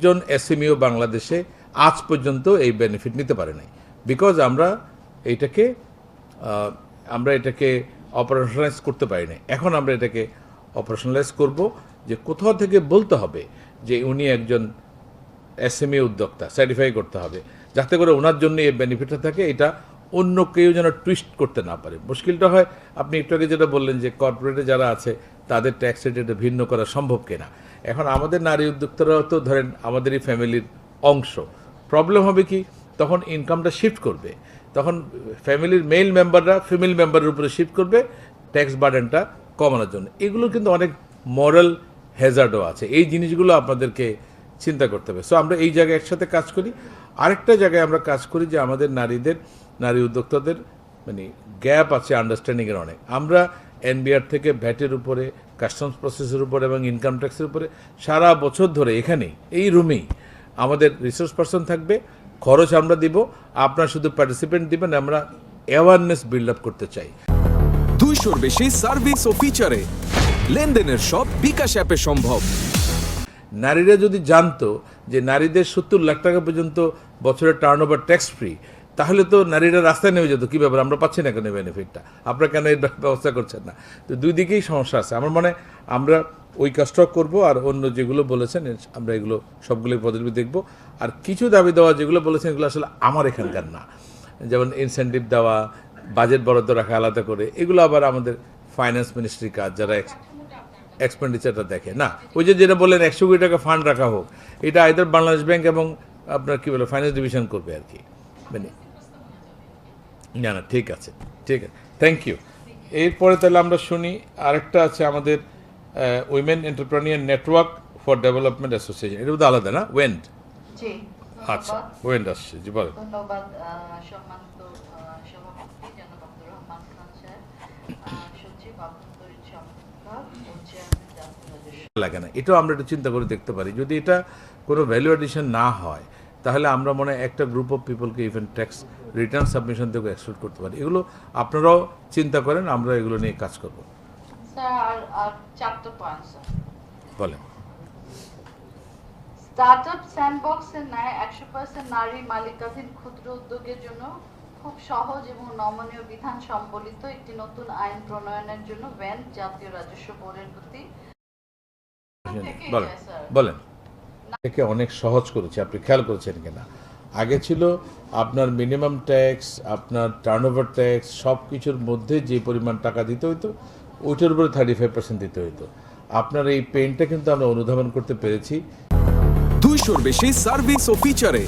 একজন এসএমইও বাংলাদেশে আজ পর্যন্ত এই বেনিফিট নিতে পারে নাই, বিকজ আমরা এটাকে অপারেশনালাইজ করতে পারি নাই। এখন আমরা এটাকে অপারেশনালাইজ করব, যে কোথাও থেকে বলতে হবে যে উনি একজন এসএমই উদ্যোক্তা, সার্টিফাই করতে হবে, যাতে করে ওনার জন্য এই বেনিফিটটা থাকে, এটা অন্য কেউ যেন টুইস্ট করতে না পারে। মুশকিলটা হয়, আপনি একটু আগে যেটা বললেন যে কর্পোরেটে যারা আছে তাদের ট্যাক্স রেট এটা ভিন্ন করা সম্ভব কিনা। এখন আমাদের নারী উদ্যোক্তারাও তো ধরেন আমাদেরই ফ্যামিলির অংশ। প্রবলেম হবে কি, তখন ইনকামটা শিফট করবে, তখন ফ্যামিলির মেল মেম্বাররা ফিমেল মেম্বারের উপরে শিফট করবে ট্যাক্স বার্ডেনটা কমানোর জন্য। এগুলো কিন্তু অনেক মরাল হ্যাজার্ডও আছে, এই জিনিসগুলো আপনাদেরকে চিন্তা করতে হবে। সো আমরা এই জায়গায় একসাথে কাজ করি। আরেকটা জায়গায় আমরা কাজ করি যে আমাদের নারী উদ্যোক্তাদের মানে গ্যাপ আছে আন্ডারস্ট্যান্ডিংয়ের অনেক। আমরা এনবিআর থেকে ভ্যাটের উপরে, কাস্টমস প্রসেসের উপরে এবং ইনকাম ট্যাক্সের উপরে সারা বছর ধরে এখানেই এই রুমেই আমাদের রিসোর্স পারসন থাকবে, খরচ আমরা দিব, আপনারা শুধু পার্টিসিপেন্ট দিবেন। আমরা অ্যাওয়ারনেস বিল্ড আপ করতে চাই। 200-র বেশি সার্ভিস ও ফিচারে লেনদেনের সব বিকাশ অ্যাপে সম্ভব। নারীরা যদি জানতো যে নারীদের 70 লাখ টাকা পর্যন্ত বছরের টার্নওভার ট্যাক্স ফ্রি, তাহলে তো নারীরা রাস্তায় নেমে যেত, কী ব্যাপার আমরা পাচ্ছি না কেন বেনিফিটটা, আপনারা কেন এর ব্যবস্থা করছেন না। তো দুই দিকেই সমস্যা আছে। আমার মনে আমরা ওই কাজটাও করবো, আর অন্য যেগুলো বলেছেন আমরা এগুলো সবগুলোই পদ্ধতি দেখবো। আর কিছু দাবি দেওয়া যেগুলো বলেছেন এগুলো আসলে আমার এখানকার না, যেমন ইনসেন্টিভ দেওয়া, বাজেট বরাদ্দ রাখা আলাদা করে, এগুলো আবার আমাদের ফাইন্যান্স মিনিস্ট্রির কাজ, যারা এক্সপেন্ডিচারটা দেখে না। ওই যেটা বললেন 100 কোটি টাকা ফান্ড রাখা হোক, এটা আইদার বাংলাদেশ ব্যাংক এবং আপনার কী বলে ফাইন্যান্স ডিভিশন করবে আর কি। মানে না ঠিক আছে, থ্যাংক ইউ। এরপরে তাহলে আমরা শুনি আরেকটা আছে আমাদের women entrepreneur network for development association, এটা বোধহয় আলাদা না, ওয়েন্ড। আচ্ছা, ওয়েন্ড আসছে, জি বলেন। ধন্যবাদ সম্মানিত সভাপতি জনাব আব্দুর রহমান খান সাহেব, সচিব আভ্যন্তরীণ সংস্থান ও চেয়ারম্যান জাতীয় রাজস্ব। লাগে না, এটাও আমরা একটু চিন্তা করে দেখতে পারি। যদি এটা কোনো ভ্যালু অ্যাডিশন না হয়, তাহলে আমরা মনে হয় একটা গ্রুপ অফ পিপলকে ইভেন ট্যাক্স রিটার্ন সাবমিশন থেকে এক্সক্লুড করতে পারি। এগুলো আপনারাও চিন্তা করেন, আমরা এগুলো নিয়ে কাজ করব। স্যার আর 4টা পয়েন্ট স্যার বলেন। স্টার্টআপ স্যান্ডবক্সের ন্যায় 100% নারী মালিকাধীন ক্ষুদ্র উদ্যোগের জন্য খুব সহজ এবং নমনীয় বিধান সম্বলিত একটি নতুন আইন প্রণয়নের জন্য ভ্যান জাতীয় রাজস্ব বোর্ডের প্রতি বলেন। একে অনেক সহজ করেছে, আপনি খেয়াল করেছেন কিনা। আগে ছিল আপনার মিনিমাম ট্যাক্স, আপনার টার্নওভার ট্যাক্স, সব কিছুর মধ্যে যে পরিমাণ টাকা দিতে হইতো ওইটার উপরে 35% দিতে হইতো। আপনার এই পেনটা কিন্তু আমরা অনুধাবন করতে পেরেছি। 200-র বেশি সার্ভিস ও ফিচারে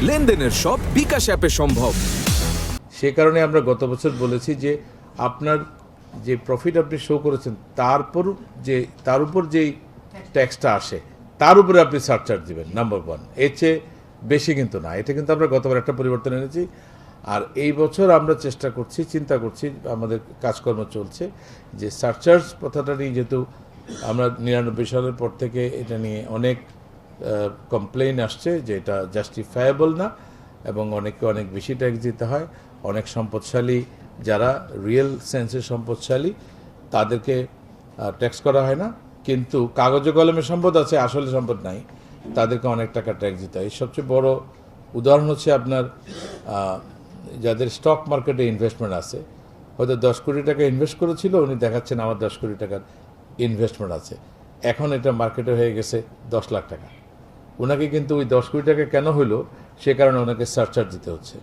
লেনদেনের সব বিকাশ অ্যাপে সম্ভব। সে কারণে আমরা গত বছর বলেছি যে আপনার যে প্রফিট আপনি শো করেছেন তার উপর যেই ট্যাক্সটা আসে তার উপরে আপনি সারচার্জ দিবেন, নাম্বার 1। এর চেয়ে বেশি কিন্তু না। এটা কিন্তু আমরা গতবার একটা পরিবর্তন এনেছি। আর এই বছর আমরা চিন্তা করছি, আমাদের কাজকর্ম চলছে যে সারচার্জ প্রথাটা নিয়ে, যেহেতু আমরা 99 সালের পর থেকে এটা নিয়ে অনেক কমপ্লেইন আসছে যে এটা জাস্টিফায়েবল না এবং অনেক বেশি ট্যাক্স দিতে হয়। অনেক সম্পদশালী, যারা রিয়েল সেন্সের সম্পদশালী, তাদেরকে ট্যাক্স করা হয় না, কিন্তু কাগজে কলমে সম্পদ আছে, আসলে সম্পদ নাই, তাদেরকে অনেক টাকা ট্যাক্স দিতে হয়। সবচেয়ে বড় উদাহরণ হচ্ছে আপনার যাদের স্টক মার্কেটে ইনভেস্টমেন্ট আছে, হয়তো 10 কোটি টাকা ইনভেস্ট করেছিল, উনি দেখাচ্ছেন আমার 10 কোটি টাকার ইনভেস্টমেন্ট আছে, এখন এটা মার্কেটে হয়ে গেছে 10 লাখ টাকা। ওনাকে কিন্তু ওই 10 কোটি টাকা কেন হইলো, সে কারণে ওনাকে সারচার্জ দিতে হচ্ছে।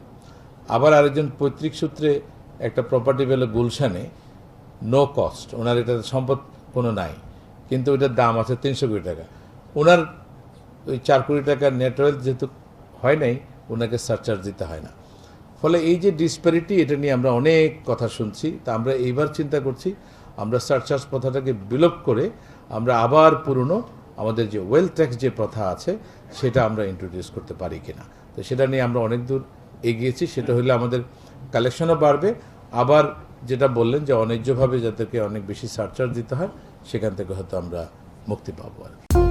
আবার আরেকজন পৈতৃক সূত্রে একটা প্রপার্টি পেল গুলশানে, নো কস্ট, ওনার এটা সম্পদ কোনো নাই, কিন্তু ওইটার দাম আছে 300 কোটি টাকা। ওনার ওই 4 কোটি টাকার নেটওয়ার্থ যেহেতু হয় নাই, ওনাকে সারচার্জ দিতে হয় না। ফলে এই যে ডিসপ্যারিটি, এটা নিয়ে আমরা অনেক কথা শুনছি। তা আমরা এইবার চিন্তা করছি আমরা সারচার্জ প্রথাটাকে বিলোপ করে আমরা আবার পুরনো আমাদের যে ওয়েলথ ট্যাক্স যে প্রথা আছে সেটা আমরা ইন্ট্রোডিউস করতে পারি কিনা। তো সেটা নিয়ে আমরা অনেক দূর এগিয়েছি। সেটা হলে আমাদের কালেকশনও বাড়বে, আবার যেটা বললেন যে অন্যায্যভাবে যাদেরকে অনেক বেশি সারচার্জ দিতে হয় সেখান থেকে হয়তো আমরা মুক্তি পাবো আর কি।